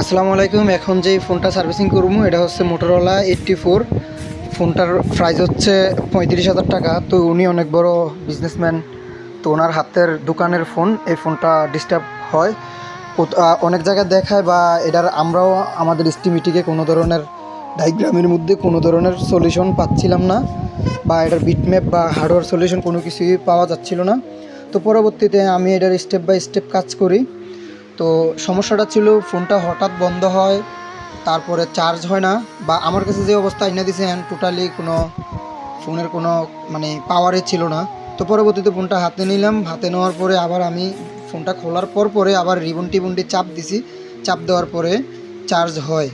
আসসালামু আলাইকুম। এখন যেই ফোনটা সার্ভিসিং করবো এটা হচ্ছে মোটরোলা 84। ফোনটার প্রাইস হচ্ছে 35,000 টাকা। তো উনি অনেক বড় বিজনেসম্যান, তো ওনার হাতের দোকানের ফোন। এই ফোনটা ডিস্টার্ব হয়, অনেক জায়গায় দেখায়, বা এটার আমরাও আমাদের এস্টিমেটিকে কোনো ধরনের ডায়াগ্রামের মধ্যে কোনো ধরনের সলিউশন পাচ্ছিলাম না, বা এটার বিটম্যাপ বা হার্ডওয়্যার সলিউশন কোনো কিছুই পাওয়া যাচ্ছিল না। তো পরবর্তীতে আমি এটার স্টেপ বাই স্টেপ কাজ করি। তো সমস্যাটা ছিল ফোনটা হঠাৎ বন্ধ হয়, তারপরে চার্জ হয় না, বা আমার কাছে যে অবস্থা এনে দিয়েছেন টোটালি কোনো ফোনের কোনো মানে পাওয়ারে ছিল না। তো পরবর্তীতে ফোনটা হাতে নিলাম, হাতে নেওয়ার পরে আবার আমি ফোনটা খোলার পরে আবার রিবন টিবনটি চাপ দিছি। চাপ দেওয়ার পরে চার্জ হয়।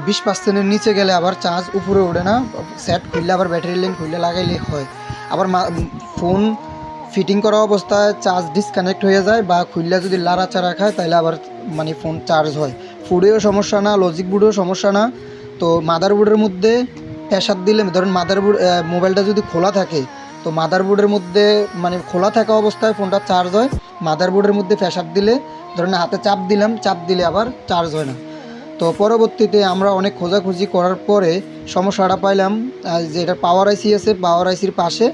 20% নিচে গেলে আবার চার্জ উপরে ওঠে না। সেট খুললে আবার ব্যাটারি লাইন খুললে লাগাইলে হয়। আবার ফোন ফিটিং করা অবস্থায় চার্জ ডিসকানেক্ট হয়ে যায়, বা খুললে যদি লাড়াচাড়া খায় তাহলে আবার মানে ফোন চার্জ হয়। ফুডেও সমস্যা না, লজিক বোর্ডেও সমস্যা না। তো মাদারবোর্ডের মধ্যে প্রেশার দিলে, ধরুন মাদারবোর্ড মোবাইলটা যদি খোলা থাকে, তো মাদারবোর্ডের মধ্যে মানে খোলা থাকা অবস্থায় ফোনটা চার্জ হয়। মাদারবোর্ডের মধ্যে প্রেশার দিলে, ধরুন হাতে চাপ দিলাম, চাপ দিলে আবার চার্জ হয় না। তো পরবর্তীতে আমরা অনেক খোঁজাখুঁজি করার পরে সমস্যাটা পাইলাম যে এটা পাওয়ার আইসি আছে, পাওয়ার আইসির পাশে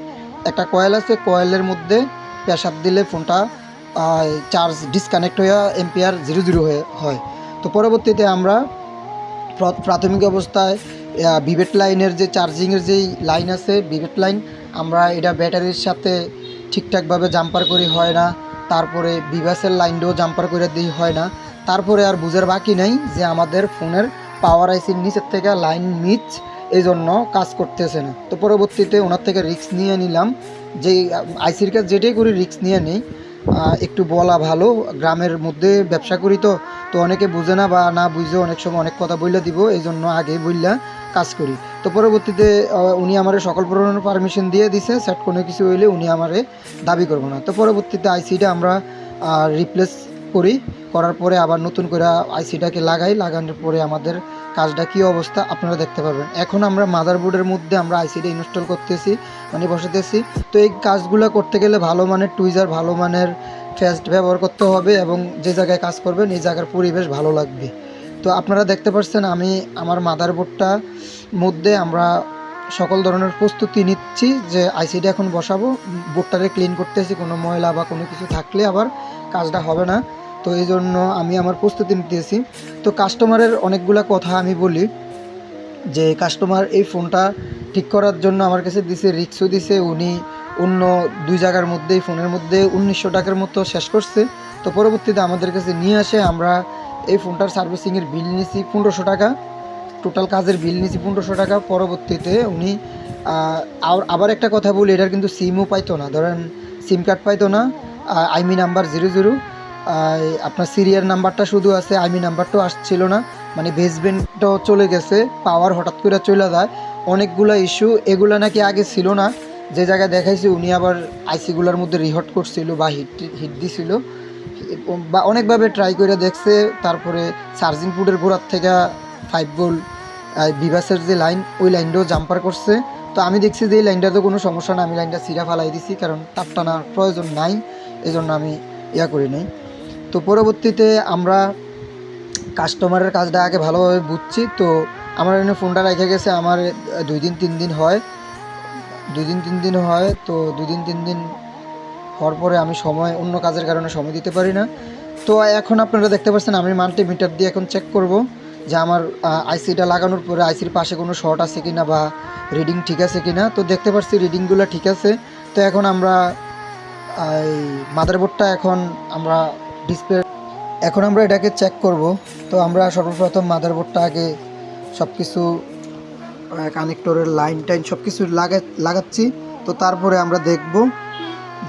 একটা কয়েল আছে, কয়েলের মধ্যে প্রেশার দিলে ফোনটা চার্জ ডিসকানেক্ট হয়ে এম্পিয়ার 0 হয়ে হয়। তো পরবর্তীতে আমরা প্রাথমিক অবস্থায় ভিভেট লাইনের যে চার্জিংয়ের যেই লাইন আছে, ভিভেট লাইন, আমরা এটা ব্যাটারির সাথে ঠিকঠাকভাবে জাম্পার করি, হয় না। তারপরে বিভাসের লাইনটাও জাম্পার করে দিই, হয় না। তারপরে আর বুঝার বাকি নেই যে আমাদের ফোনের পাওয়ার আইসির নিচের থেকে লাইন মিচ, এই জন্য কাজ করতেছে না। তো পরবর্তীতে ওনার থেকে রিস্ক নিয়ে নিলাম, যে আইসির কাজ যেটাই করি রিস্ক নিয়ে নিই। একটু বলা ভালো, গ্রামের মধ্যে ব্যবসা করি, তো তো অনেকে বুঝে না, বা না বুঝে অনেক সময় অনেক কথা বললে দিব, এই জন্য আগে বললা কাজ করি। তো পরবর্তীতে উনি আমারে সকল ধরনের পারমিশন দিয়ে দিছে, সেট কোনো কিছু হইলে উনি আমারে দাবি করবো না। তো পরবর্তীতে আইসিটা আমরা রিপ্লেস করি, করার পরে আবার নতুন করে আইসিটাকে লাগানোর পরে আমাদের কাজটা কী অবস্থা আপনারা দেখতে পারবেন। এখন আমরা মাদারবোর্ডের মধ্যে আমরা আইসিটা ইনস্টল করতেছি, মানে বসাতেছি। তো এই কাজগুলো করতে গেলে ভালো মানের টুইজার, ভালো মানের ফেস্ট ব্যবহার করতে হবে, এবং যে জায়গায় কাজ করবেন এই জায়গার পরিবেশ ভালো লাগবে। তো আপনারা দেখতে পাচ্ছেন আমি আমার মাদারবোর্ডটা মধ্যে আমরা সকল ধরনের প্রস্তুতি নিচ্ছি, যে আইসিটা এখন বসাবো। বোর্ডটারে ক্লিন করতেছি, কোনো ময়লা বা কোনো কিছু থাকলে আবার কাজটা হবে না। তো এই জন্য আমি আমার প্রস্তুতি নিতেছি। তো কাস্টমারের অনেকগুলো কথা আমি বলি, যে কাস্টমার এই ফোনটা ঠিক করার জন্য আমার কাছে দিছে, রিক্সও দিছে। উনি অন্য 2 জায়গার মধ্যেই ফোনের মধ্যে 1900 টাকার মতো শেষ করছে। তো পরবর্তীতে আমাদের কাছে নিয়ে আসে, আমরা এই ফোনটার সার্ভিসিংয়ের বিল নিছি 1500 টাকা, টোটাল কাজের বিল নিছি 1500 টাকা। পরবর্তীতে উনি আবার একটা কথা বলি, এটার কিন্তু সিমও পাইতো না, ধরেন সিম কার্ড পাইতো না, আইমি নাম্বার 00, আপনার সিরিয়াল নাম্বারটা শুধু আছে, আইমি নাম্বারটাও আসছিল না, মানে বেসমেন্টটাও চলে গেছে, পাওয়ার হঠাৎ করে চলে যায়, অনেকগুলো ইস্যু। এগুলো নাকি আগে ছিল না, যে জায়গায় দেখাইছে উনি আবার আইসিগুলোর মধ্যে রিহট করছিল বা হিট দিছিল, বা অনেকভাবে ট্রাই করে দেখছে। তারপরে চার্জিং পোর্টের গোড়ার থেকে 5 ভোল্ট বিভাসের যে লাইন, ওই লাইনটাও জাম্পার করছে। তো আমি দেখছি যে এই লাইনটাতে কোনো সমস্যা না, আমি লাইনটা সিরা ফালাই দিছি, কারণ তার টানার প্রয়োজন নাই, এই জন্য আমি করি নাই। তো পরবর্তীতে আমরা কাস্টমারের কাজটা আগে ভালোভাবে বুঝছি। তো আমার এখানে ফোনটা রেখে গেছে, আমার 2 দিন 3 দিন হয়, 2 দিন 3 দিন হয়। তো 2 দিন 3 দিন হওয়ার পরে আমি অন্য কাজের কারণে সময় দিতে পারি না। তো এখন আপনারা দেখতে পাচ্ছেন আমি মাল্টিমিটার দিয়ে এখন চেক করব যে আমার আইসিটা লাগানোর পরে আইসির পাশে কোনো শর্ট আছে কি না, বা রিডিং ঠিক আছে কি না। তো দেখতে পাচ্ছি রিডিংগুলো ঠিক আছে। তো এখন আমরা এই মাদারবোর্ডটা এখন আমরা এটাকে চেক করব। তো আমরা সর্বপ্রথম মাদারবোর্ডটা আগে সব কিছু কানেক্টরের লাইন টাইন সব কিছু লাগাচ্ছি। তো তারপরে আমরা দেখব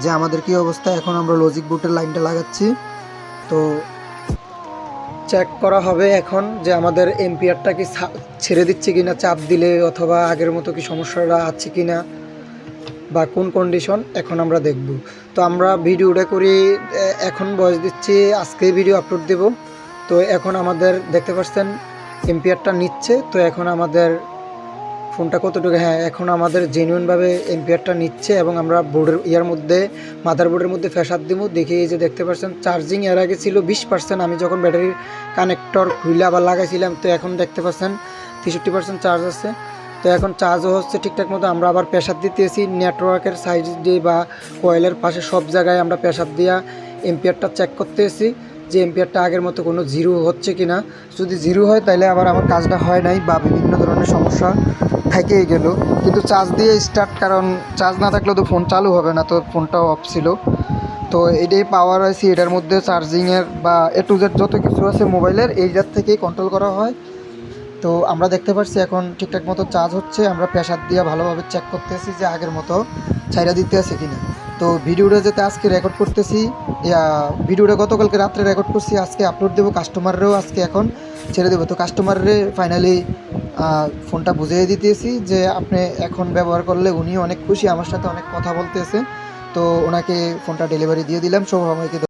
যে আমাদের কী অবস্থা। এখন আমরা লজিক বোর্ডের লাইনটা লাগাচ্ছি। তো চেক করা হবে এখন যে আমাদের এম্পিয়ারটা কি ছেড়ে দিচ্ছে কিনা চাপ দিলে, অথবা আগের মতো কি সমস্যাটা আছে কিনা, বা কোন কন্ডিশন, এখন আমরা দেখব। তো আমরা ভিডিওটা করি, এখন ভয়েস দিচ্ছি, আজকে ভিডিও আপলোড দেব। তো এখন আমাদের দেখতে পাচ্ছেন এম্পিয়ারটা নিচ্ছে। তো এখন আমাদের ফোনটা কতটুকু, হ্যাঁ এখন আমাদের জেনুইনভাবে এম্পিয়ারটা নিচ্ছে এবং আমরা বোর্ডের মধ্যে মাদারবোর্ডের মধ্যে ফ্যাসাদ দিব। দেখে এই যে দেখতে পাচ্ছেন চার্জিং এর আগে ছিল 20%, আমি যখন ব্যাটারির কানেক্টর খুলে আবার লাগাইছিলাম তো এখন দেখতে পাচ্ছেন 63% চার্জ আছে। তো এখন চার্জও হচ্ছে ঠিকঠাক মতো। আমরা আবার প্রেসার দিতেছি নেটওয়ার্কের সাইড দিয়ে বা কয়েলের পাশে সব জায়গায় আমরা প্রেসার দিয়া এম্পিয়ারটা চেক করতেছি যে এম্পিয়ারটা আগের মতো কোনো জিরো হচ্ছে কি না। যদি জিরো হয় তাহলে আবার আমার কাজটা হয় নাই বা বিভিন্ন ধরনের সমস্যা থেকেই গেল। কিন্তু চার্জ দিয়ে স্টার্ট, কারণ চার্জ না থাকলে তো ফোন চালু হবে না, তো ফোনটাও অফ ছিল। তো এটাই পাওয়ার আইসি, এটার মধ্যে চার্জিংয়ের বা এ টু জেড যত কিছু আছে মোবাইলের এইটার থেকেই কন্ট্রোল করা হয়। তো আমরা দেখতে পাচ্ছি এখন ঠিকঠাক মতো চার্জ হচ্ছে। আমরা প্রেসার দিয়ে ভালোভাবে চেক করতেছি যে আগের মতো ছাইরা দিতে আছে কিনা। তো ভিডিওটা যেতে আজকে রেকর্ড করতেছি, ভিডিওটা গতকালকে রাত্রে রেকর্ড করছি, আজকে আপলোড দেবো। কাস্টমাররেও আজকে এখন ছেড়ে দেবো। তো কাস্টমাররে ফাইনালি ফোনটা বুঝিয়ে দিতেছি যে আপনি এখন ব্যবহার করলে উনি অনেক খুশি, আমার সাথে অনেক কথা বলতেছে। তো ওনাকে ফোনটা ডেলিভারি দিয়ে দিলাম। সবাইকে